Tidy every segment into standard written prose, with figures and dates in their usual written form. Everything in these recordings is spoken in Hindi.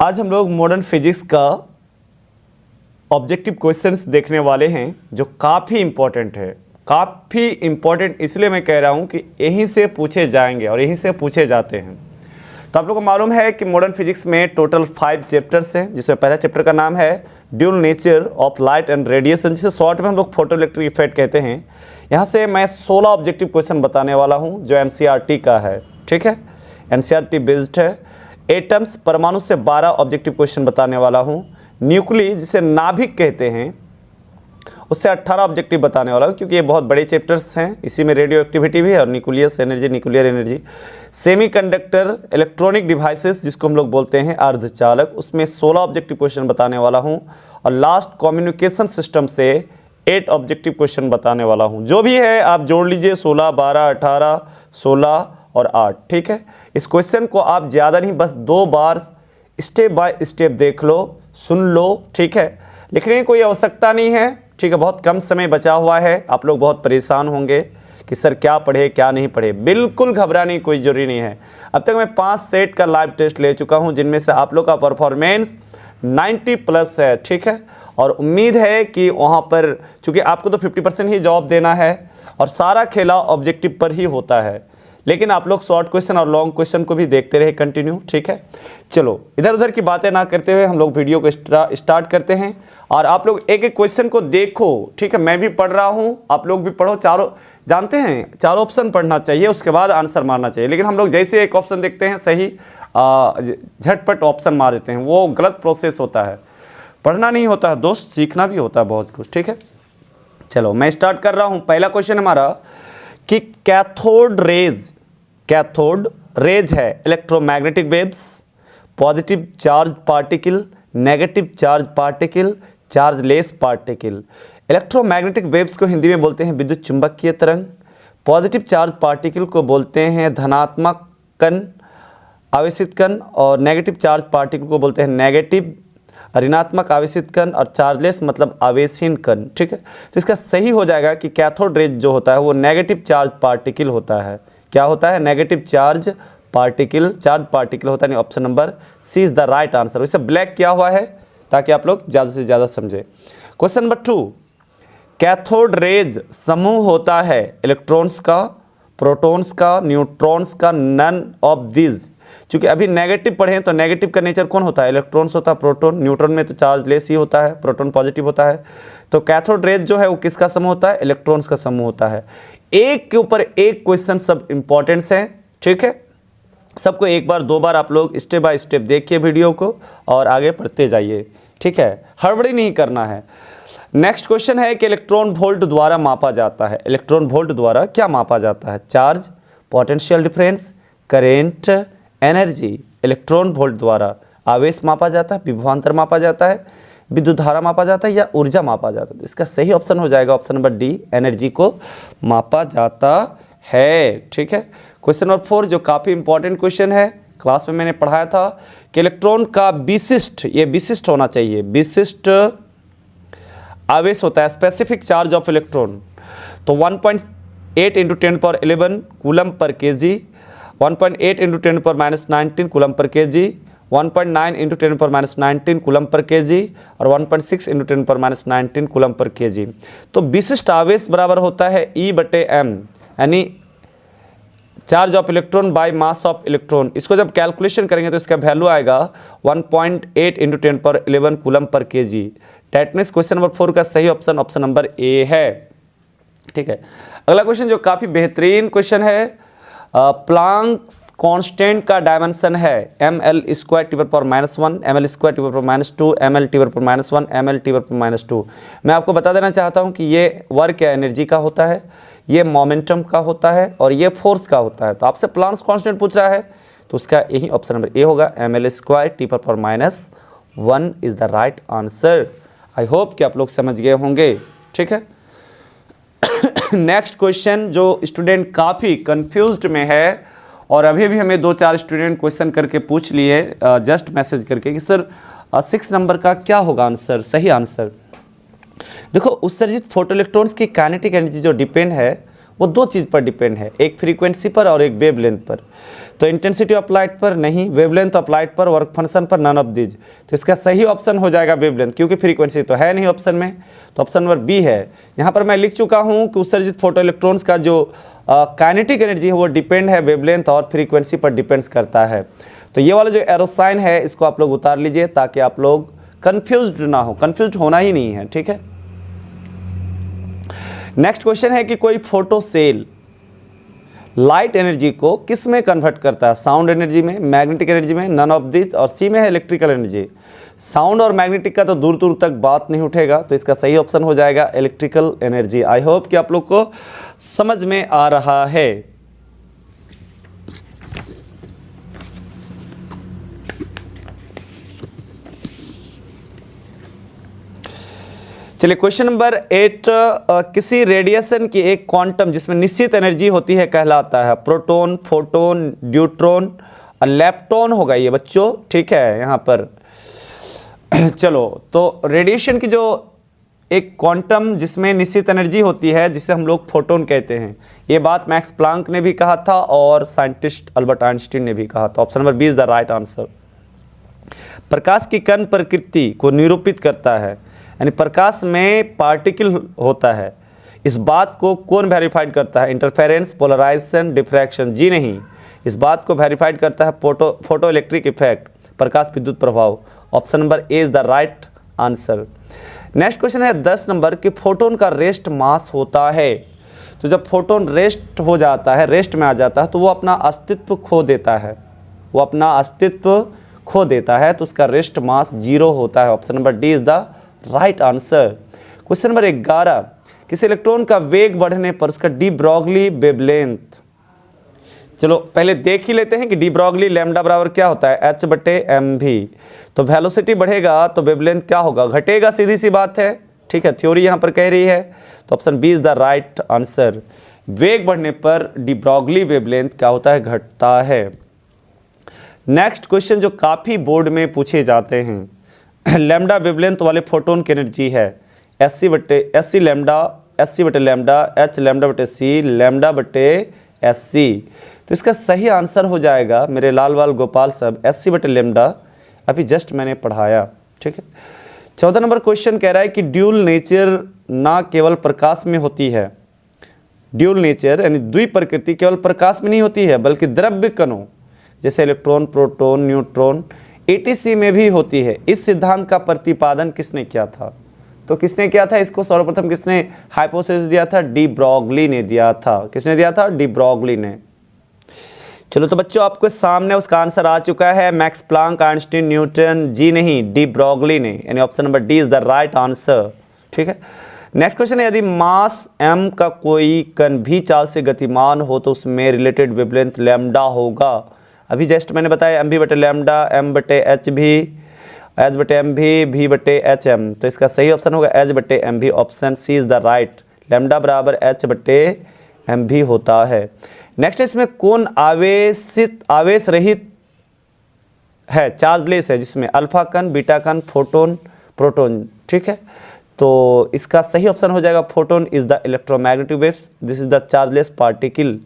आज हम लोग मॉडर्न फिजिक्स का ऑब्जेक्टिव क्वेश्चंस देखने वाले हैं जो काफ़ी इम्पोर्टेंट है। काफ़ी इम्पोर्टेंट इसलिए मैं कह रहा हूँ कि यहीं से पूछे जाएंगे और यहीं से पूछे जाते हैं। तो आप लोगों को मालूम है कि मॉडर्न फिजिक्स में टोटल 5 चैप्टर्स हैं, जिसमें पहला चैप्टर का नाम है dual nature of light and radiation, जिसे शॉर्ट में हम लोग फोटो इलेक्ट्रिक इफेक्ट कहते हैं। यहाँ से मैं 16 ऑब्जेक्टिव क्वेश्चन बताने वाला हूँ जो एनसीईआरटी का है। ठीक है, एनसीईआरटी बेस्ड है। एटम्स परमाणु से 12 ऑब्जेक्टिव क्वेश्चन बताने वाला हूँ। न्यूक्ली जिसे नाभिक कहते हैं उससे 18 ऑब्जेक्टिव बताने वाला हूँ, क्योंकि ये बहुत बड़े चैप्टर्स हैं। इसी में रेडियो एक्टिविटी भी है और nucleus energy, nuclear energy. Semiconductor electronic devices जिसको हम लोग बोलते हैं अर्धचालक, उसमें 16 ऑब्जेक्टिव क्वेश्चन बताने वाला हूँ। और लास्ट कम्युनिकेशन सिस्टम से 8 ऑब्जेक्टिव क्वेश्चन बताने वाला हूँ। जो भी है आप जोड़ लीजिए, 16, 12, 18, 16 और 8। ठीक है, इस क्वेश्चन को आप ज़्यादा नहीं, बस 2 बार स्टेप बाय स्टेप देख लो, सुन लो। ठीक है, लिखने की कोई आवश्यकता नहीं है। ठीक है, बहुत कम समय बचा हुआ है। आप लोग बहुत परेशान होंगे कि सर क्या पढ़े क्या नहीं पढ़े। बिल्कुल घबराने की कोई ज़रूरी नहीं है। अब तक मैं 5 सेट का लाइव टेस्ट ले चुका हूं, जिनमें से आप लोग का परफॉर्मेंस 90+ है। ठीक है, और उम्मीद है कि वहां पर, चूँकि आपको तो 50% ही जवाब देना है और सारा खेला ऑब्जेक्टिव पर ही होता है, लेकिन आप लोग शॉर्ट क्वेश्चन और लॉन्ग क्वेश्चन को भी देखते रहे कंटिन्यू। ठीक है, चलो इधर उधर की बातें ना करते हुए हम लोग वीडियो को स्टार्ट करते हैं। और आप लोग एक एक क्वेश्चन को देखो। ठीक है, मैं भी पढ़ रहा हूँ, आप लोग भी पढ़ो। चारों जानते हैं, चारों ऑप्शन पढ़ना चाहिए, उसके बाद आंसर मारना चाहिए। लेकिन हम लोग जैसे एक ऑप्शन देखते हैं सही, झटपट ऑप्शन मार देते हैं, वो गलत प्रोसेस होता है। पढ़ना नहीं होता है दोस्त, सीखना भी होता है बहुत कुछ। ठीक है, चलो मैं स्टार्ट कर रहा हूँ। पहला क्वेश्चन हमारा कि कैथोड रेज है electromagnetic waves, positive charge particle, negative charge particle, chargeless particle. Electromagnetic waves को हिंदी में बोलते हैं विद्युत चुंबकीय तरंग। पॉजिटिव चार्ज पार्टिकल को बोलते हैं धनात्मक कण, आवेशित कण। और नेगेटिव चार्ज पार्टिकल को बोलते हैं नेगेटिव ऋणात्मक आवेशित कण। और चार्जलेस मतलब आवेशहीन कण। ठीक है, तो इसका सही हो जाएगा कि कैथोड रेज जो होता है वो नेगेटिव चार्ज पार्टिकल होता है। क्या होता है? नेगेटिव चार्ज पार्टिकल होता है। Option number C is the right answer. इसे ब्लैक किया हुआ है ताकि आप लोग ज़्यादा से ज़्यादा समझे। क्वेश्चन नंबर 2, कैथोड रेज समूह होता है इलेक्ट्रॉन्स का, प्रोटॉन्स का, न्यूट्रॉन्स का, नन ऑफ दिस। चूंकि अभी नेगेटिव पढ़े हैं तो नेगेटिव का नेचर कौन होता है? इलेक्ट्रॉन्स होता है, प्रोटॉन। न्यूट्रॉन में तो चार्जलेस ही होता है, प्रोटॉन पॉजिटिव होता है। तो कैथोड रेज जो है वो किसका समूह होता है? इलेक्ट्रॉन्स का समूह होता है। एक के ऊपर एक क्वेश्चन सब इंपॉर्टेंट्स हैं। ठीक है, सबको एक बार 2 बार आप लोग स्टेप बाय स्टेप देखिए वीडियो को और आगे पढ़ते जाइए। ठीक है, हड़बड़ी नहीं करना है। नेक्स्ट क्वेश्चन है कि इलेक्ट्रॉन वोल्ट द्वारा मापा जाता है। इलेक्ट्रॉन वोल्ट द्वारा क्या मापा जाता है? Charge, potential difference, current, energy. Electron volt द्वारा आवेश मापा जाता है, विभवांतर मापा जाता है, विद्युत धारा मापा जाता है या ऊर्जा मापा जाता है। तो इसका सही ऑप्शन हो जाएगा ऑप्शन नंबर डी, एनर्जी को मापा जाता है। ठीक है, क्वेश्चन नंबर 4 जो काफ़ी इंपॉर्टेंट क्वेश्चन है, क्लास में मैंने पढ़ाया था कि इलेक्ट्रॉन का विशिष्ट, ये विशिष्ट होना चाहिए, विशिष्ट आवेश होता है, स्पेसिफिक चार्ज ऑफ इलेक्ट्रॉन। तो 1.8 × 10⁻11 coulomb per kg, 1.8 × 10⁻19 coulomb per kg, 1.9 × 10⁻19 coulomb per kg और 1.6 × 10⁻19 कूलम पर kg। तो विशिष्ट आवेश बराबर होता है E/m, यानी charge of electron by mass of electron. इसको जब कैलकुलेशन करेंगे तो इसका वैल्यू आएगा 1.8 × 10⁻11 coulomb per kg। That means question number 4 का सही ऑप्शन ऑप्शन नंबर ए है। ठीक है, अगला क्वेश्चन जो काफ़ी बेहतरीन क्वेश्चन है, प्लांक कांस्टेंट का डायमेंशन है ml² T⁻⁻1, ml² T⁻⁻2, ml T⁻⁻1, ml T⁻⁻2। मैं आपको बता देना चाहता हूं कि ये वर्क या एनर्जी का होता है, ये मोमेंटम का होता है और ये फोर्स का होता है। तो आपसे प्लांक कांस्टेंट पूछ रहा है तो उसका यही ऑप्शन नंबर ए होगा, ml² T⁻⁻1 is the right answer. I hope कि आप लोग समझ गए होंगे। ठीक है, नेक्स्ट क्वेश्चन जो स्टूडेंट काफ़ी कंफ्यूज्ड में है और अभी भी हमें 2-4 स्टूडेंट क्वेश्चन करके पूछ लिए, जस्ट मैसेज करके कि सर 6 नंबर का क्या होगा आंसर, सही आंसर। देखो, उत्सर्जित फोटो इलेक्ट्रॉन्स की काइनेटिक एनर्जी जो डिपेंड है वो दो चीज़ पर डिपेंड है, एक फ्रीक्वेंसी पर और एक वेवलेंथ पर। तो इंटेंसिटी ऑफ लाइट पर नहीं, वेवलेंथ ऑफ लाइट पर, वर्क फंक्शन पर, नन ऑफ दीज। तो इसका सही ऑप्शन हो जाएगा वेवलेंथ, क्योंकि फ्रीक्वेंसी तो है नहीं ऑप्शन में, तो ऑप्शन नंबर बी है। यहाँ पर मैं लिख चुका हूँ कि उत्सर्जित फोटो इलेक्ट्रॉन्स का जो काइनेटिक एनर्जी है वो डिपेंड है वेवलेंथ और फ्रीक्वेंसी पर डिपेंड्स करता है। तो ये वाला जो एरो साइन है इसको आप लोग उतार लीजिए ताकि आप लोग कन्फ्यूज्ड ना हो, कन्फ्यूज होना ही नहीं है, ठीक है। नेक्स्ट क्वेश्चन है कि कोई फोटो सेल लाइट एनर्जी को किस में कन्वर्ट करता है, साउंड एनर्जी में, मैग्नेटिक एनर्जी में, नन ऑफ दिस, और सी में है इलेक्ट्रिकल एनर्जी। साउंड और मैग्नेटिक का तो दूर दूर तक बात नहीं उठेगा, तो इसका सही ऑप्शन हो जाएगा इलेक्ट्रिकल एनर्जी। आई होप कि आप लोग को समझ में आ रहा है। चलिए क्वेश्चन नंबर 8, किसी रेडिएशन की एक क्वांटम जिसमें निश्चित एनर्जी होती है कहलाता है प्रोटॉन, फोटोन, न्यूट्रॉन और लेप्टॉन होगा ये बच्चों, ठीक है यहाँ पर। चलो, तो रेडिएशन की जो एक क्वांटम जिसमें निश्चित एनर्जी होती है जिसे हम लोग फोटोन कहते हैं, ये बात मैक्स प्लांक ने भी कहा था और साइंटिस्ट अल्बर्ट आइंस्टीन ने भी कहा था। Option number B is the right answer. प्रकाश की कण प्रकृति को निरूपित करता है, यानी प्रकाश में पार्टिकल होता है, इस बात को कौन वेरीफाइड करता है, इंटरफेरेंस, पोलराइजेशन, डिफ्रैक्शन। जी नहीं, इस बात को वेरीफाइड करता है फोटो इलेक्ट्रिक इफेक्ट, प्रकाश विद्युत प्रभाव। Option number A is the right answer. Next question है 10 नंबर कि फोटोन का रेस्ट मास होता है। तो जब फोटोन रेस्ट हो जाता है, रेस्ट में आ जाता है, तो वो अपना अस्तित्व खो देता है, वो अपना अस्तित्व खो देता है, तो उसका रेस्ट मास 0 होता है। Option number D is the right answer. Question number 11, किसी इलेक्ट्रॉन का वेग बढ़ने पर उसका डी ब्रॉगली वेवलेंथ। चलो पहले देख ही लेते हैं कि डी ब्रॉगली लैम्डा बराबर क्या होता है, h/mv। तो वेलोसिटी बढ़ेगा तो वेवलेंथ क्या होगा, घटेगा, सीधी सी बात है, ठीक है, थ्योरी यहाँ पर कह रही है। तो option B is the right answer. वेग बढ़ने पर डी ब्रॉगली वेवलेंथ क्या होता है, घटता है। नेक्स्ट क्वेश्चन जो काफ़ी बोर्ड में पूछे जाते हैं, लैम्डा वेवलेंथ वाले फोटोन की एनर्जी है SC lambda, SC/λ, H λ/c, λ/SC। तो इसका सही आंसर हो जाएगा मेरे लाल वाल गोपाल साहब SC/λ, अभी जस्ट मैंने पढ़ाया, ठीक है। 14 नंबर क्वेश्चन कह रहा है कि ड्यूल नेचर ना केवल प्रकाश में होती है, ड्यूल नेचर यानी द्विप्रकृति केवल प्रकाश में नहीं होती है बल्कि द्रव्य कणों जैसे इलेक्ट्रॉन, प्रोटॉन, न्यूट्रॉन ETC में भी होती है। इस सिद्धांत का प्रतिपादन किसने किया था, तो किसने किया था इसको, सर्वप्रथम किसने हाइपोथेसिस दिया था, डी ब्रॉगली ने दिया था। किसने दिया था, डी ब्रॉगली ने। चलो तो बच्चों आपके सामने उसका आंसर आ चुका है, मैक्स प्लांक, आइंस्टीन, न्यूटन। जी नहीं, डी ब्रॉगली ने, यानी option number D is the right answer, ठीक है। नेक्स्ट क्वेश्चन है, यदि मास m का कोई कण भी चाल से गतिमान हो तो उसमें रिलेटेड वेवलेंथ लैम्डा होगा। अभी जस्ट मैंने बताया mv/λ, m/hv, h/mv, v/hm। तो इसका सही ऑप्शन होगा h/mv। Option C is the right, lambda बराबर h/mv होता है। नेक्स्ट इसमें कौन आवेश रहित है, चार्जलेस है, जिसमें अल्फा कण, बीटा कण, फोटोन, प्रोटॉन, ठीक है। तो इसका सही ऑप्शन हो जाएगा photon is the electromagnetic waves, this is the chargeless particle.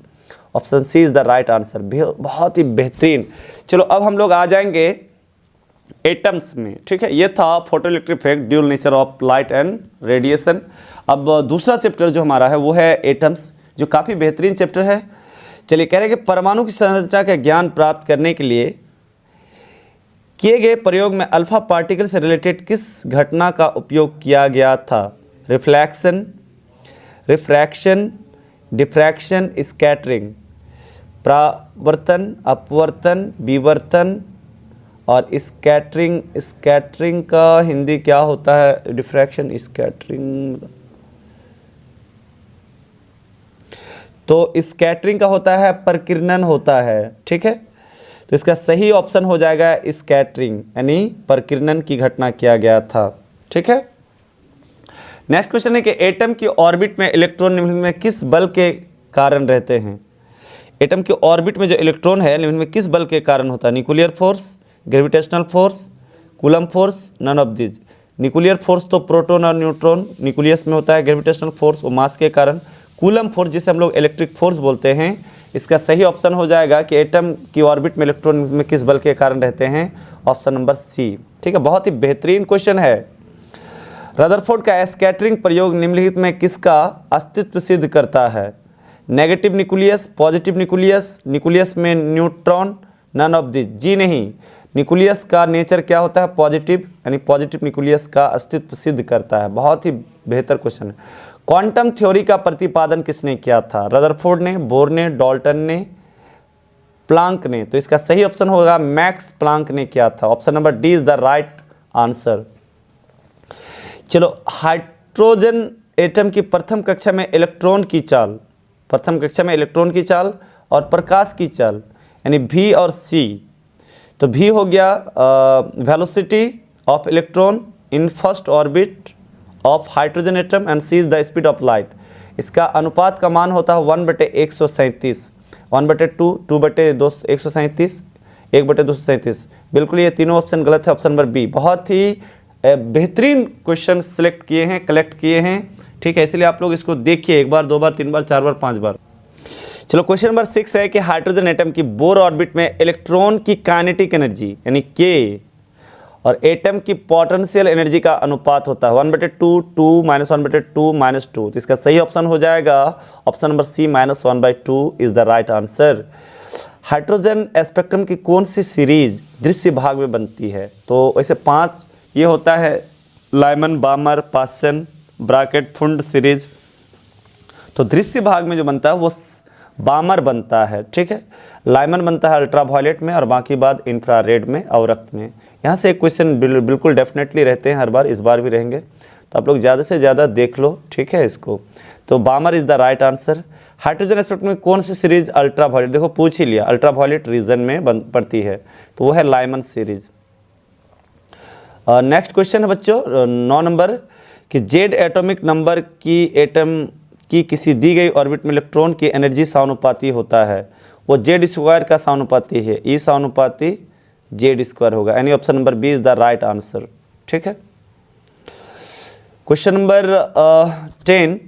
Option C is the right answer. बहुत ही बेहतरीन। चलो अब हम लोग आ जाएंगे एटम्स में, ठीक है। ये था photo electric effect, dual nature of light and radiation. अब दूसरा चैप्टर जो हमारा है वो है एटम्स, जो काफ़ी बेहतरीन चैप्टर है। चलिए कह रहे हैं कि परमाणु की संरचना का ज्ञान प्राप्त करने के लिए किए गए प्रयोग में अल्फा पार्टिकल से रिलेटेड किस घटना का उपयोग किया गया था, रिफ्लेक्शन, रिफ्रैक्शन, डिफ्रैक्शन, स्कैटरिंग, परावर्तन, अपवर्तन, विवर्तन और स्कैटरिंग। स्कैटरिंग का हिंदी क्या होता है, डिफ्रैक्शन, स्कैटरिंग। तो स्कैटरिंग का होता है प्रकीर्णन होता है, ठीक है। तो इसका सही ऑप्शन हो जाएगा स्कैटरिंग, यानी प्रकीर्णन की घटना किया गया था, ठीक है। नेक्स्ट क्वेश्चन है कि एटम की ऑर्बिट में इलेक्ट्रॉन निम्न में किस बल के कारण रहते हैं। एटम की ऑर्बिट में जो इलेक्ट्रॉन है निम्न में किस बल के कारण होता है, nuclear force, gravitational force, Coulomb force, none of this. Nuclear force तो प्रोटॉन और न्यूट्रॉन न्यूक्लियस में होता है, ग्रेविटेशनल फोर्स वो मास के कारण, कूलम फोर्स जिसे हम लोग इलेक्ट्रिक फोर्स बोलते हैं, इसका सही ऑप्शन हो जाएगा कि एटम की ऑर्बिट में इलेक्ट्रॉन में किस बल के कारण रहते हैं, ऑप्शन नंबर सी। ठीक है, बहुत ही बेहतरीन क्वेश्चन है। रदरफोर्ड का स्कैटरिंग प्रयोग निम्नलिखित में किसका अस्तित्व सिद्ध करता है? Negative nucleus, positive nucleus, nucleus में न्यूट्रॉन, नन ऑफ दिस। जी नहीं, न्यूक्लियस का नेचर क्या होता है? पॉजिटिव, यानी पॉजिटिव न्यूक्लियस का अस्तित्व सिद्ध करता है। बहुत ही बेहतर क्वेश्चन है। क्वांटम थ्योरी का प्रतिपादन किसने किया था? रदरफोर्ड ने, बोर ने, डाल्टन ने, प्लांक ने। तो इसका सही ऑप्शन होगा मैक्स प्लांक ने किया था। Option number D is the right answer. चलो, हाइड्रोजन एटम की प्रथम कक्षा में इलेक्ट्रॉन की चाल, प्रथम कक्षा में इलेक्ट्रॉन की चाल और प्रकाश की चाल, यानी V और C। तो V हो गया velocity of electron in first orbit of hydrogen atom and C is the speed of light. इसका अनुपात का मान होता है 1/137, 1/2, 2/137, 1/237। बिल्कुल ये तीनों ऑप्शन गलत है, ऑप्शन नंबर बी। बहुत ही बेहतरीन क्वेश्चन सिलेक्ट किए हैं, कलेक्ट किए हैं। ठीक है, इसलिए आप लोग इसको देखिए एक बार, 2 बार, 3 बार, 4 बार, 5 बार। चलो, क्वेश्चन नंबर 6 है कि हाइड्रोजन एटम की बोर ऑर्बिट में इलेक्ट्रॉन की काइनेटिक एनर्जी यानी के और एटम की पोटेंशियल एनर्जी का अनुपात होता है 1/2, 2 -1/2 -2। तो इसका सही ऑप्शन हो जाएगा option number C, -1/2 is the right answer. Hydrogen spectrum की कौन सी सीरीज दृश्य भाग में बनती है? तो वैसे 5 ये होता है, लाइमन, बामर, पासन, ब्रैकेट, फुंड सीरीज। तो दृश्य भाग में जो बनता है वो बामर बनता है। ठीक है, लाइमन बनता है अल्ट्रावायलेट में और बाकी बाद इंफ्रारेड में, अवरक्त में। यहाँ से एक क्वेश्चन बिल्कुल डेफिनेटली रहते हैं हर बार, इस बार भी रहेंगे। तो आप लोग ज़्यादा से ज़्यादा देख लो, ठीक है इसको। तो Balmer is the right answer. Hydrogen spectrum में कौन सी सीरीज अल्ट्रावायलेट, देखो पूछ ही लिया, अल्ट्रावायलेट रीजन में पड़ती है, तो वो है लाइमन सीरीज। नेक्स्ट क्वेश्चन है बच्चों 9 नंबर कि जेड एटॉमिक नंबर की एटम की किसी दी गई ऑर्बिट में इलेक्ट्रॉन की एनर्जी समानुपाती होता है। वो जेड स्क्वायर का समानुपाती है, ई समानुपाती जेड स्क्वायर होगा, यानी option number B is the right answer. ठीक है, क्वेश्चन नंबर 10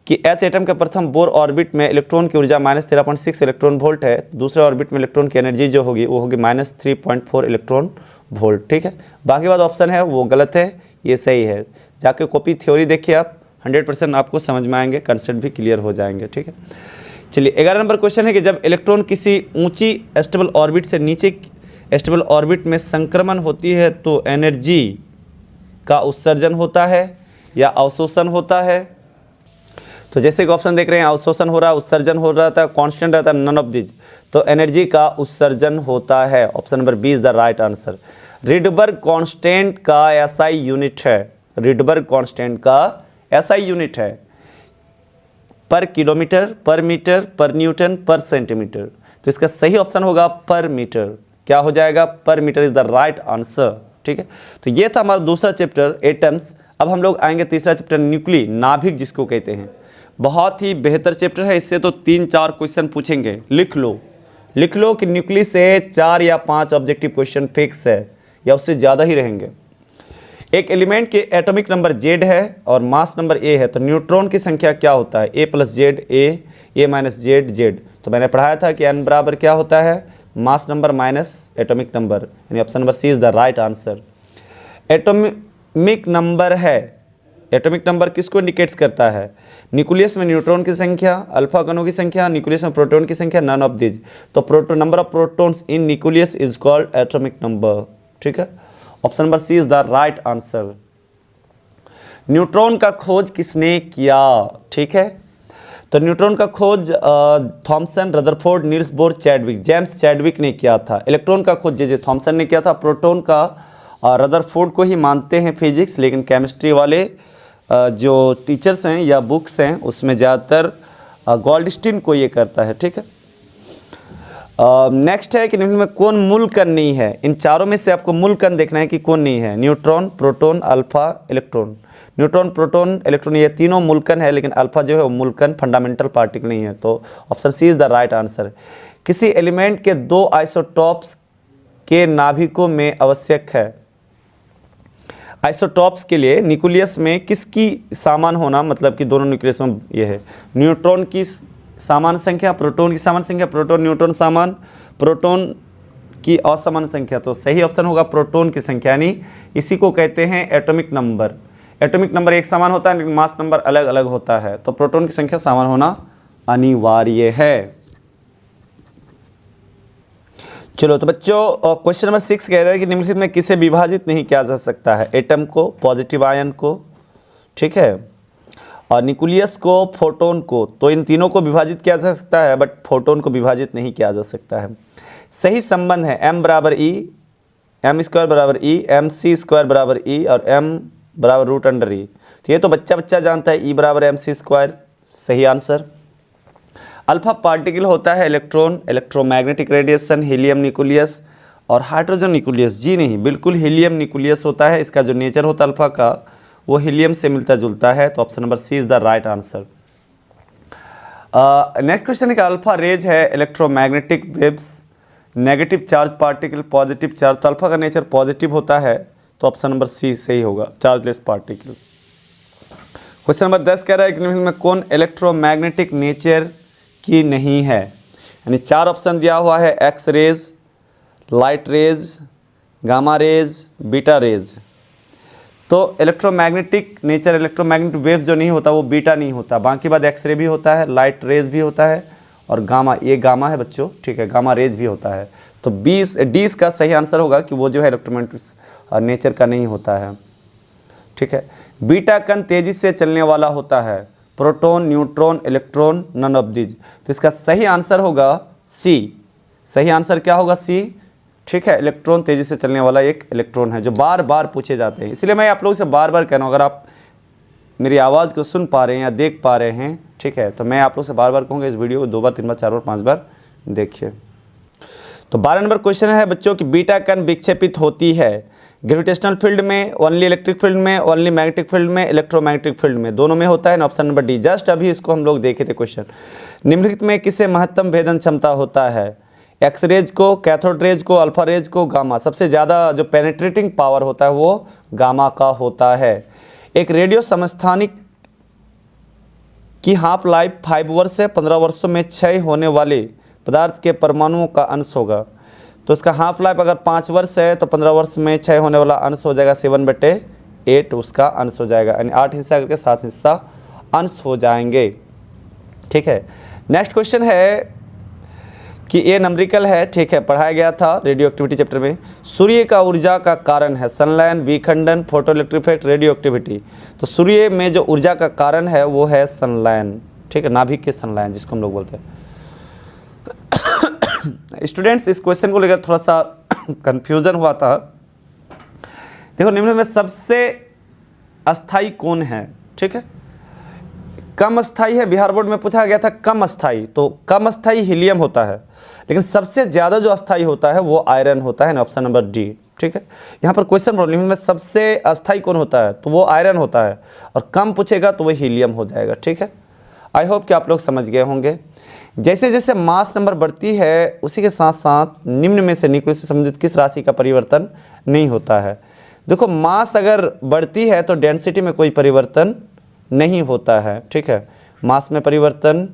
कि एच एटम के प्रथम बोर ऑर्बिट में इलेक्ट्रॉन की ऊर्जा -13.6 इलेक्ट्रॉन वोल्ट है। दूसरे ऑर्बिट में इलेक्ट्रॉन की एनर्जी जो होगी वो होगी -3.4 इलेक्ट्रॉन वोल्ट। ठीक है, बाकी बात ऑप्शन है वो गलत है, ये सही है। जाके कॉपी थ्योरी देखिए आप, 100% आपको समझ में आएंगे, कंसेप्ट भी क्लियर हो जाएंगे। ठीक है, चलिए 11 नंबर क्वेश्चन है कि जब इलेक्ट्रॉन किसी ऊंची स्टेबल ऑर्बिट से नीचे स्टेबल ऑर्बिट में संक्रमण होती है तो एनर्जी का उत्सर्जन होता है या अवशोषण होता है? तो जैसे कि ऑप्शन देख रहे हैं, अवशोषण हो रहा है, उत्सर्जन हो रहा था, कांस्टेंट रहता है, नन ऑफ दिस। तो एनर्जी का उत्सर्जन होता है, option number B is the right answer. Rydberg constant का SI यूनिट है, रिडबर्ग कांस्टेंट का SI यूनिट है पर किलोमीटर, पर मीटर, पर न्यूटन, पर सेंटीमीटर। तो इसका सही ऑप्शन होगा पर मीटर। क्या हो जाएगा? पर metre is the right answer. ठीक है, तो ये था हमारा दूसरा चैप्टर एटम्स। अब हम लोग आएंगे तीसरा चैप्टर न्यूक्ली, नाभिक जिसको कहते हैं। बहुत ही बेहतर चैप्टर है, इससे तो 3-4 क्वेश्चन पूछेंगे। लिख लो कि न्यूक्ली से 4 या 5 ऑब्जेक्टिव क्वेश्चन फिक्स है या उससे ज़्यादा ही रहेंगे। एक एलिमेंट के एटॉमिक नंबर Z है और मास नंबर A है, तो न्यूट्रॉन की संख्या क्या होता है? A + Z, A - Z, Z। तो मैंने पढ़ाया था कि n बराबर क्या होता है? Mass number minus atomic number, यानी option number C is the right answer. Atomic number है, एटॉमिक नंबर किसको इंडिकेट्स करता है? न्यूक्लियस में न्यूट्रॉन की संख्या, अल्फा कणों की संख्या, न्यूक्लियस में प्रोटॉन की संख्या, नन ऑफ दिस। तो proton, number of protons in nucleus is called atomic number. ठीक है, option number C is the right answer. Neutron का खोज किसने किया? ठीक है, तो न्यूट्रॉन का खोज Thomson, Rutherford, Niels Bohr, Chadwick, James Chadwick ने किया था। इलेक्ट्रॉन का खोज जे थॉमसन ने किया था। प्रोटॉन का रदरफोर्ड को ही मानते हैं फिजिक्स, लेकिन केमिस्ट्री वाले जो टीचर्स हैं या बुक्स हैं उसमें ज़्यादातर गोल्डस्टीन को ये करता है। ठीक है, नेक्स्ट है कि निम्न में कौन मूल कण नहीं है? इन चारों में से आपको मूल कण देखना है कि कौन नहीं है। Neutron, proton, alpha, electron. Neutron, proton, electron ये तीनों मूल कण है, लेकिन अल्फा जो है वो मूल कण, फंडामेंटल पार्टिकल नहीं है। तो option C is the right answer. किसी एलिमेंट के 2 आइसोटॉप्स के नाभिकों में आवश्यक है? आइसोटॉप्स के लिए न्यूक्लियस में किसकी समान होना, मतलब कि दोनों न्यूक्लियस में ये है, न्यूट्रॉन की समान संख्या, प्रोटॉन की समान संख्या, प्रोटॉन न्यूट्रॉन समान, प्रोटॉन की असमान संख्या। तो सही ऑप्शन होगा प्रोटॉन की संख्या, यानी इसी को कहते हैं एटॉमिक नंबर। एटॉमिक नंबर एक समान होता है लेकिन मास नंबर अलग अलग होता है, तो प्रोटॉन की संख्या समान होना अनिवार्य है। चलो तो बच्चों क्वेश्चन नंबर 6 कह रहा है कि निम्नलिखित में किसे विभाजित नहीं किया जा सकता है, एटम को, पॉजिटिव आयन को, ठीक है, और न्यूक्लियस को, फोटोन को। तो इन तीनों को विभाजित किया जा सकता है बट फोटोन को विभाजित नहीं किया जा सकता है। सही संबंध है m बराबर ई, एम स्क्वायर बराबर ई, एम सी स्क्वायर बराबर ई और m बराबर रूट अंडर ई। तो ये तो बच्चा जानता है, E बराबर एम सी स्क्वायर, सही आंसर। अल्फा पार्टिकल होता है electron, electromagnetic radiation, helium nucleus और हाइड्रोजन न्यूक्लियस। जी नहीं, बिल्कुल हीलियम न्यूक्लियस होता है, इसका जो नेचर होता है अल्फा का वो हीलियम से मिलता जुलता है। तो option number C is the right answer. Next question है कि अल्फा रेज है electromagnetic waves, negative charge particle, positive charge. तो अल्फा का नेचर पॉजिटिव होता है, तो ऑप्शन नंबर सी सही होगा, चार्जलेस पार्टिकल। क्वेश्चन नंबर 10 कह रहा है कि निम्न में कौन इलेक्ट्रोमैग्नेटिक नेचर की नहीं है, यानी 4 ऑप्शन दिया हुआ है, X rays, light rays, gamma rays, beta rays. तो इलेक्ट्रोमैग्नेटिक नेचर, इलेक्ट्रोमैग्नेटिक वेव जो नहीं होता वो बीटा नहीं होता, बाकी बाद एक्सरे भी होता है, लाइट रेज भी होता है और गामा, ये गामा है बच्चों, ठीक है, गामा रेज भी होता है। तो 20 का सही आंसर होगा कि वो जो है इलेक्ट्रोमैग्नेटिक नेचर का नहीं होता है, ठीक है। बीटा कण तेजी से चलने वाला होता है, proton, neutron, electron, none of these. तो इसका सही आंसर होगा सी। सही आंसर क्या होगा? सी, ठीक है। इलेक्ट्रॉन तेजी से चलने वाला एक इलेक्ट्रॉन है जो बार बार पूछे जाते हैं, इसलिए मैं आप लोगों से बार बार कह रहा हूँ, अगर आप मेरी आवाज़ को सुन पा रहे हैं या देख पा रहे हैं, ठीक है, तो मैं आप लोग से बार बार कहूँगा इस वीडियो को 2 बार, 3 बार, 4 बार, 5 बार देखिए। तो 12 नंबर क्वेश्चन है बच्चों कि बीटा कण विक्षेपित होती है ग्रेविटेशनल फील्ड में, ओनली इलेक्ट्रिक फील्ड में, ओनली मैग्नेटिक फील्ड में, इलेक्ट्रोमैग्नेटिक फील्ड में, दोनों में होता है ना। Option number D. जस्ट अभी इसको हम लोग देखे थे क्वेश्चन। निम्नलिखित में किसे महत्तम भेदन क्षमता होता है? एक्स रेज को, कैथोड रेज को, अल्फा रेज को, गामा। सबसे ज़्यादा जो पेनिट्रेटिंग पावर होता है वो गामा का होता है। एक रेडियो समस्थानिक की हाफ लाइफ 5 वर्ष है, 15 वर्षों में क्षय होने वाले पदार्थ के परमाणुओं का अंश होगा। तो इसका हाफ लाइफ अगर 5 वर्ष है तो 15 वर्ष में क्षय होने वाला अंश हो जाएगा 7/8 उसका अंश हो जाएगा, यानी 8 हिस्सा करके 7 हिस्सा अंश हो जाएंगे, ठीक है। नेक्स्ट क्वेश्चन है कि ये नंबरिकल है, ठीक है, पढ़ाया गया था रेडियो एक्टिविटी चैप्टर में। सूर्य का ऊर्जा का कारण है सनलाइन, विखंडन, photo electric effect, radio activity. तो सूर्य में जो ऊर्जा का कारण है वो है सनलाइन, ठीक है, नाभिक के सनलाइन जिसको हम लोग बोलते हैं। स्टूडेंट्स इस क्वेश्चन को लेकर थोड़ा सा कंफ्यूजन हुआ था। देखो निम्न में सबसे अस्थाई कौन है, ठीक है, कम अस्थाई है। बिहार बोर्ड में पूछा गया था कम अस्थाई, तो कम अस्थाई हीलियम होता है, लेकिन सबसे ज़्यादा जो अस्थाई होता है वो आयरन होता है ना, ऑप्शन नंबर डी, ठीक है। यहाँ पर क्वेश्चन प्रॉब्लम में सबसे अस्थाई कौन होता है तो वो आयरन होता है, और कम पूछेगा तो वो हीलियम हो जाएगा, ठीक है। आई होप कि आप लोग समझ गए होंगे। जैसे जैसे मास नंबर बढ़ती है उसी के साथ साथ निम्न में से न्यूक्लियस से संबंधित किस राशि का परिवर्तन नहीं होता है? देखो मास अगर बढ़ती है तो डेंसिटी में कोई परिवर्तन नहीं होता है, ठीक है। मास में परिवर्तन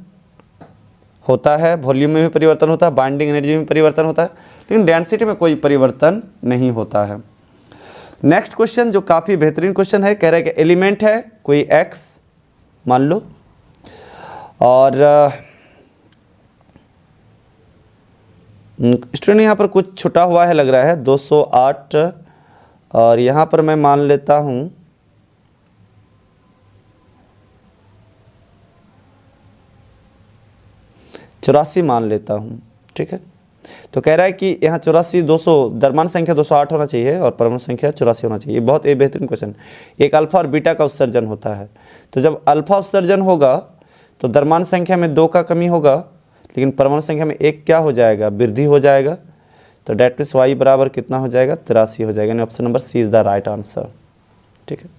होता है, वॉल्यूम में भी परिवर्तन होता है, बाइंडिंग एनर्जी में परिवर्तन होता है, लेकिन डेंसिटी में कोई परिवर्तन नहीं होता है। नेक्स्ट क्वेश्चन जो काफ़ी बेहतरीन क्वेश्चन है, कह रहा है कि एलिमेंट है कोई एक्स मान लो, और स्टूडेंट यहाँ पर कुछ छुटा हुआ है लग रहा है 208, और यहाँ पर मैं मान लेता हूँ 84 मान लेता हूँ, ठीक है। तो कह रहा है कि यहाँ 84 200 द्रव्यमान संख्या 208 होना चाहिए और परमाणु संख्या 84 होना चाहिए। बहुत एक बेहतरीन क्वेश्चन। एक अल्फा और बीटा का उत्सर्जन होता है, तो जब अल्फा उत्सर्जन होगा तो द्रव्यमान संख्या में 2 का कमी होगा, लेकिन परमाणु संख्या में 1 क्या हो जाएगा? वृद्धि हो जाएगा। तो डेट मीन्स वाई बराबर कितना हो जाएगा? 83 हो जाएगा, यानी option number C is the right answer, ठीक है।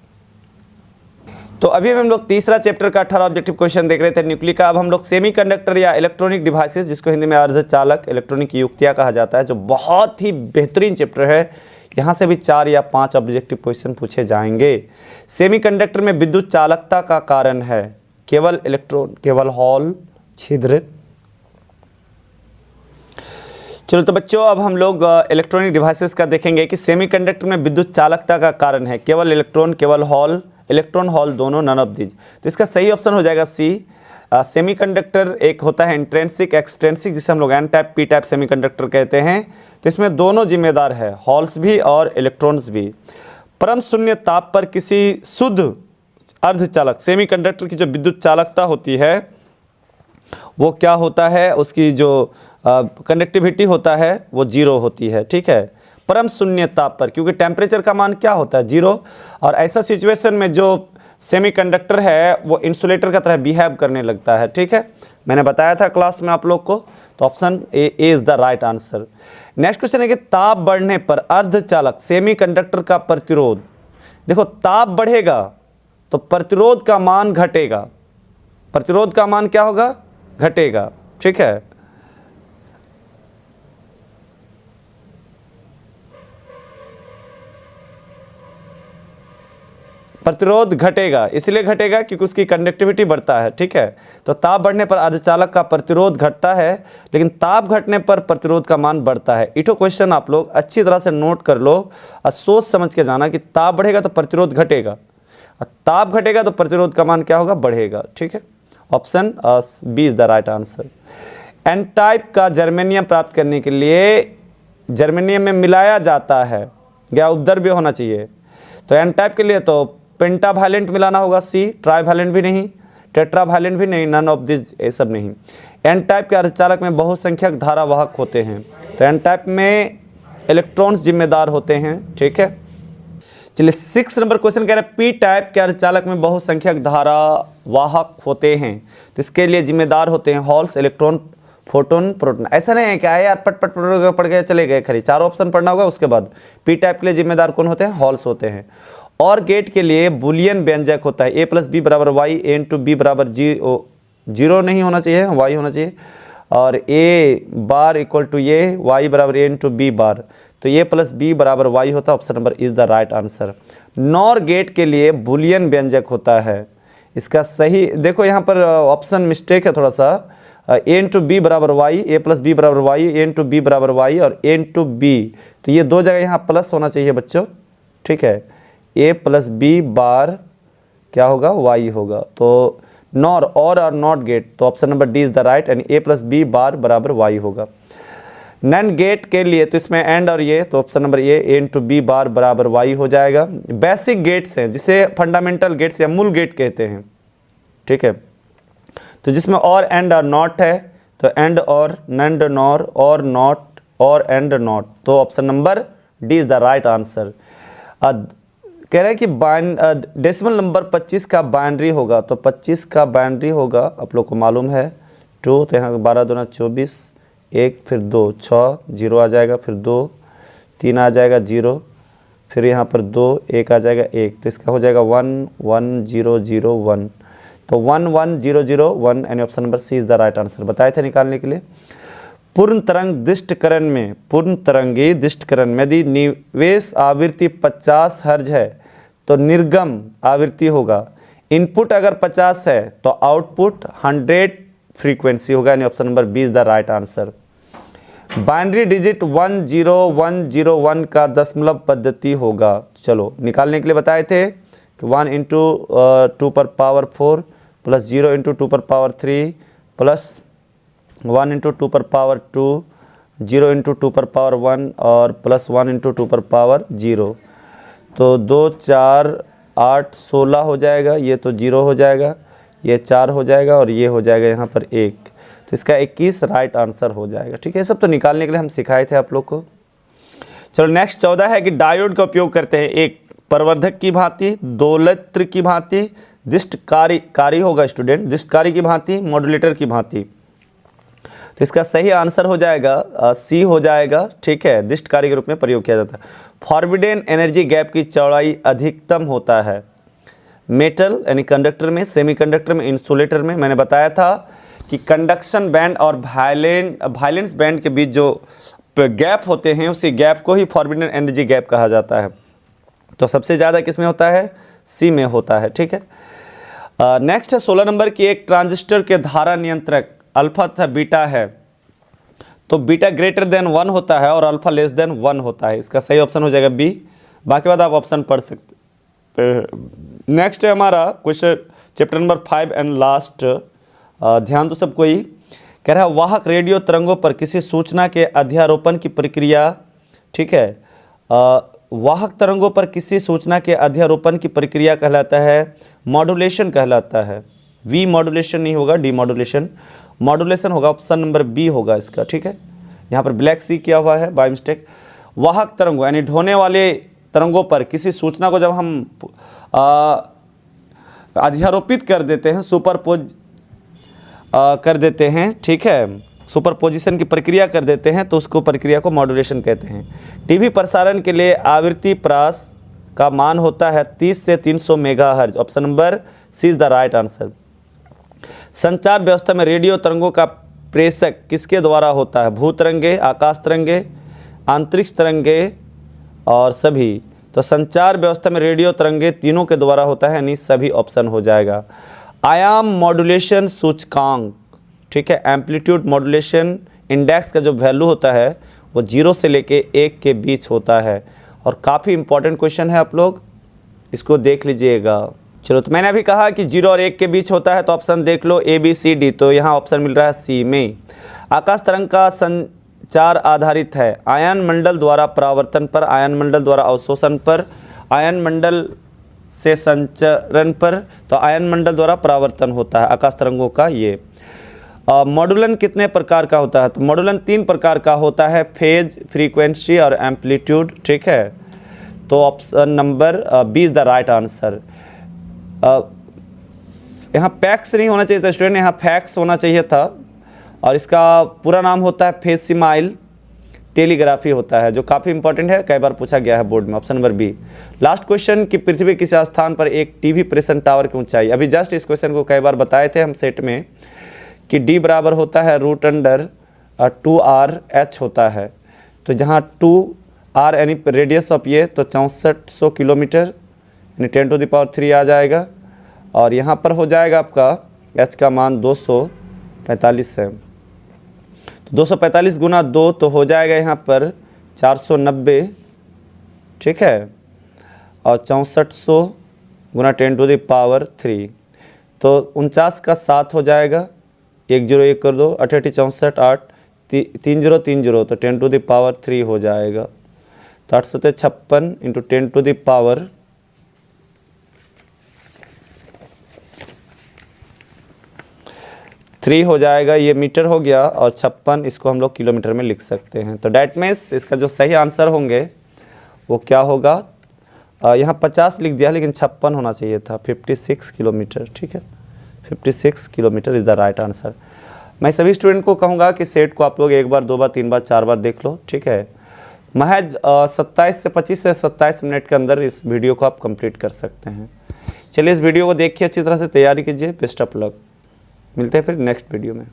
तो अभी हम लोग तीसरा चैप्टर का 18 ऑब्जेक्टिव क्वेश्चन देख रहे थे न्यूक्लियर का। अब हम लोग सेमीकंडक्टर या इलेक्ट्रॉनिक डिवाइसेस, जिसको हिंदी में अर्धचालक इलेक्ट्रॉनिक युक्तियाँ कहा जाता है, जो बहुत ही बेहतरीन चैप्टर है, यहाँ से भी 4 या 5 ऑब्जेक्टिव क्वेश्चन पूछे जाएंगे। सेमीकंडक्टर में विद्युत चालकता का कारण है केवल इलेक्ट्रॉन, केवल हॉल, छिद्र। चलो तो बच्चों अब हम लोग इलेक्ट्रॉनिक डिवाइसेस का देखेंगे कि सेमीकंडक्टर में विद्युत चालकता का कारण है केवल इलेक्ट्रॉन, केवल हॉल, इलेक्ट्रॉन हॉल दोनों, नन ऑफ दीज। तो इसका सही ऑप्शन हो जाएगा सी। सेमीकंडक्टर एक होता है इंट्रिंसिक, एक्सट्रिंसिक, जिसे हम लोग N type, P type semiconductor कहते हैं। तो इसमें दोनों जिम्मेदार है, हॉल्स भी और इलेक्ट्रॉन्स भी। परम शून्य ताप पर किसी शुद्ध अर्धचालक सेमीकंडक्टर की जो विद्युत चालकता होती है वो क्या होता है, उसकी जो कंडक्टिविटी होता है वो 0 होती है। ठीक है, परम शून्य ताप पर, क्योंकि टेम्परेचर का मान क्या होता है 0। और ऐसा सिचुएशन में जो सेमीकंडक्टर है वो इंसुलेटर का तरह बिहेव करने लगता है। ठीक है, मैंने बताया था क्लास में आप लोग को। तो option A is the right answer. Next question है कि ताप बढ़ने पर अर्धचालक सेमीकंडक्टर का प्रतिरोध, देखो ताप बढ़ेगा तो प्रतिरोध का मान घटेगा, प्रतिरोध का मान क्या होगा, घटेगा। ठीक है, प्रतिरोध घटेगा, इसलिए घटेगा क्योंकि उसकी कंडक्टिविटी बढ़ता है। ठीक है, तो ताप बढ़ने पर अर्धचालक का प्रतिरोध घटता है, लेकिन ताप घटने पर प्रतिरोध का मान बढ़ता है। इटो क्वेश्चन आप लोग अच्छी तरह से नोट कर लो और सोच समझ के जाना कि ताप बढ़ेगा तो प्रतिरोध घटेगा, और ताप घटेगा तो प्रतिरोध का मान क्या होगा, बढ़ेगा। ठीक है, option B is the right answer. N type का जर्मेनियम प्राप्त करने के लिए जर्मेनियम में मिलाया जाता है या उपद्रव्य होना चाहिए। तो एन टाइप के लिए तो पेंटावैलेंट मिलाना होगा, सी। ट्राईवैलेंट भी नहीं, टेट्रावैलेंट भी नहीं, नन ऑफ दिस, ये सब नहीं। एन टाइप के अर्धचालक में बहुसंख्यक धारावाहक होते हैं। तो एन टाइप में इलेक्ट्रॉन्स जिम्मेदार होते हैं। ठीक है, चलिए 6 नंबर क्वेश्चन कह रहे हैं पी टाइप के अर्धचालक में बहुसंख्यक धारावाहक होते हैं, तो इसके लिए जिम्मेदार होते हैं हॉल्स, इलेक्ट्रॉन, फोटोन, प्रोटॉन। ऐसा नहीं है क्या यार पट पट पट पढ़ के चले गए, खरी 4 ऑप्शन पढ़ना होगा। उसके बाद पी टाइप के लिए जिम्मेदार कौन होते हैं, हॉल्स होते हैं। और गेट के लिए बुलियन व्यंजक होता है, ए प्लस बी बराबर वाई, ए इंटू बी बराबर जीरो नहीं होना चाहिए, वाई होना चाहिए, और ए बार इक्वल टू ये, वाई बराबर ए इंटू बी बार, तो ए प्लस बी बराबर वाई होता है। Option number is the right answer. NOR gate के लिए बुलियन व्यंजक होता है, इसका सही देखो यहाँ पर ऑप्शन मिस्टेक है थोड़ा सा। ए इंटू बी बराबर वाई, ए प्लस बी बराबर वाई, ए इंटू बी बराबर वाई और ए इंटू बी, तो ये 2 जगह यहाँ प्लस होना चाहिए बच्चों। ठीक है, ए प्लस बी बार क्या होगा, वाई होगा। तो नॉर और नॉट गेट, तो option number D is the right, AND A plus B bar बराबर वाई होगा। नैन गेट के लिए तो इसमें एंड और ये, तो option number A into B bar बराबर वाई हो जाएगा। बेसिक गेट्स हैं जिसे फंडामेंटल गेट्स या मूल गेट कहते हैं। ठीक है, तो जिसमें और एंड और नॉट है, तो एंड और, नैंड नॉर, और नॉट और एंड नॉट, तो option number D is the right answer. कह रहे हैं कि डेसिमल नंबर 25 का बाइनरी होगा, तो 25 का बाइनरी होगा आप लोग को मालूम है 2, तो यहाँ 12 दूना 24, 1 फिर 2 6, 0 आ जाएगा, फिर 2 3 आ जाएगा 0, फिर यहाँ पर 2 1 आ जाएगा 1, तो इसका हो जाएगा 1 1 0 0 1, तो 1 1 0 0 1, and option number C is the right answer. बताए थे निकालने के लिए। पूर्ण तरंग दिष्टकरण में, पूर्ण तरंगी दिष्टकरण में यदि निवेश आवृत्ति 50 हर्ज है तो निर्गम आवृत्ति होगा। इनपुट अगर 50 है तो आउटपुट 100 फ्रीक्वेंसी होगा, यानी option number B is the right answer. Binary digit 10101 का दशमलव पद्धति होगा। चलो निकालने के लिए बताए थे कि 1 इंटू 2 पर पावर 4 प्लस 0 इंटू 2 पर पावर 3 प्लस 1 इंटू 2 पर पावर 2, 0 इंटू 2 पर पावर 1 और प्लस 1 इंटू 2 पर पावर 0, तो 2 4 8 16 हो जाएगा, ये तो 0 हो जाएगा, ये 4 हो जाएगा और ये हो जाएगा यहाँ पर 1, तो इसका 21 राइट आंसर हो जाएगा। ठीक है, ये सब तो निकालने के लिए हम सिखाए थे आप लोग को। चलो नेक्स्ट 14 है कि डायोड का उपयोग करते हैं एक प्रवर्धक की भांति, दोलत्र की भांति, दिष्टकारी होगा स्टूडेंट, दिष्टकारी की भांति, मॉड्यूलेटर की भांति, तो इसका सही आंसर हो जाएगा सी हो जाएगा। ठीक है, दिष्टकारी के रूप में प्रयोग किया जाता है। फॉरबिडेन एनर्जी गैप की चौड़ाई अधिकतम होता है मेटल यानी कंडक्टर में, सेमीकंडक्टर में, इंसुलेटर में। मैंने बताया था कि कंडक्शन बैंड और वायलेंस बैंड के बीच जो गैप होते हैं उसी गैप को ही फॉरबिडन एनर्जी गैप कहा जाता है। तो सबसे ज़्यादा किस में होता है? सी में होता है। ठीक है, नेक्स्ट है 16 नंबर की, एक ट्रांजिस्टर के धारा नियंत्रक अल्फा तथा बीटा है, तो बीटा ग्रेटर देन 1 होता है और अल्फा लेस देन 1 होता है। इसका सही ऑप्शन हो जाएगा बी। बाकी बात आप ऑप्शन पढ़ सकते हैं। नेक्स्ट है हमारा question chapter number 5 and last, ध्यान दो सबको ही। कह रहा है वाहक रेडियो तरंगों पर किसी सूचना के अध्यारोपण की प्रक्रिया, ठीक है, वाहक तरंगों पर किसी सूचना के अध्यारोपण की प्रक्रिया कहलाता है मॉड्यूलेशन कहलाता है। वी मॉड्यूलेशन नहीं होगा, डी मॉड्यूलेशन, मॉड्यूलेशन होगा, ऑप्शन नंबर बी होगा इसका। ठीक है, यहाँ पर ब्लैक सी किया हुआ है बाय मिस्टेक। वाहक तरंगों यानी ढोने वाले तरंगों पर किसी सूचना को जब हम अध्यारोपित कर देते हैं, सुपरपोज कर देते हैं, ठीक है, सुपरपोजिशन की प्रक्रिया कर देते हैं, तो उसको प्रक्रिया को मॉड्यूलेशन कहते हैं। टीवी प्रसारण के लिए आवृत्ति प्रास का मान होता है 30 से 300 megahertz. Option number C is the right answer. संचार व्यवस्था में रेडियो तरंगों का प्रेषक किसके द्वारा होता है? भू तरंगे, आकाश तरंगे, अंतरिक्ष तरंगे और सभी। तो संचार व्यवस्था में रेडियो तरंगे तीनों के द्वारा होता है, यानी सभी ऑप्शन हो जाएगा। आयाम मॉड्यूलेशन सूचकांक, ठीक है, एम्पलीट्यूड मॉड्यूलेशन इंडेक्स का जो वैल्यू होता है वो 0 से लेके 1 के बीच होता है और काफ़ी इंपॉर्टेंट क्वेश्चन है, आप लोग इसको देख लीजिएगा। चलो, तो मैंने अभी कहा कि 0 और 1 के बीच होता है, तो ऑप्शन देख लो A B C D, तो यहाँ ऑप्शन मिल रहा है सी में। आकाश तरंग का संचार आधारित है आयन मंडल द्वारा परावर्तन पर, आयन मंडल द्वारा अवशोषण पर, आयन मंडल से संचरण पर, तो आयन मंडल द्वारा परावर्तन होता है आकाश तरंगों का ये। मॉड्यूलन कितने प्रकार का होता है? तो मॉड्यूलन 3 प्रकार का होता है, फेज, फ्रीक्वेंसी और एम्पलीट्यूड। ठीक है, तो option number B is the right answer. यहाँ पैक्स नहीं होना चाहिए था स्टूडेंट, यहाँ फैक्स होना चाहिए था, और इसका पूरा नाम होता है फेसिमाइल टेलीग्राफी होता है, जो काफ़ी इंपॉर्टेंट है, कई बार पूछा गया है बोर्ड में। Option number B. Last question कि पृथ्वी किस स्थान पर एक टीवी प्रेषण टावर की ऊंचाई? अभी जस्ट इस क्वेश्चन को कई बार बताए थे हम सेट में कि डी बराबर होता है √2r/h होता है, तो जहाँ 2r यानी रेडियस ऑफ ये, तो 6400 किलोमीटर यानी 10⁻³ आ जाएगा, और यहाँ पर हो जाएगा आपका h का मान 245 है, तो 245 गुना 2 तो हो जाएगा यहाँ पर 490, ठीक है, और 6400 गुना 10⁻³ तो 49 का 7 हो जाएगा, 1 0 1 कर दो, 8 8 64 8 3 0 3 0, तो 10⁻³ हो जाएगा, तो 856 इंटू 10⁻³ हो जाएगा, ये मीटर हो गया, और 56 इसको हम लोग किलोमीटर में लिख सकते हैं। तो डैट मीन्स इसका जो सही आंसर होंगे वो क्या होगा? यहाँ 50 लिख दिया, लेकिन 56 होना चाहिए था, 56 किलोमीटर। ठीक है, 56 kilometre is the right answer. मैं सभी स्टूडेंट को कहूँगा कि सेट को आप लोग 1 बार 2 बार 3 बार 4 बार देख लो। ठीक है, महज 25 से 27 मिनट के अंदर इस वीडियो को आप कंप्लीट कर सकते हैं। चलिए, इस वीडियो को देखिए, अच्छी तरह से तैयारी कीजिए। बेस्ट ऑफ लक, मिलते हैं फिर नेक्स्ट वीडियो में।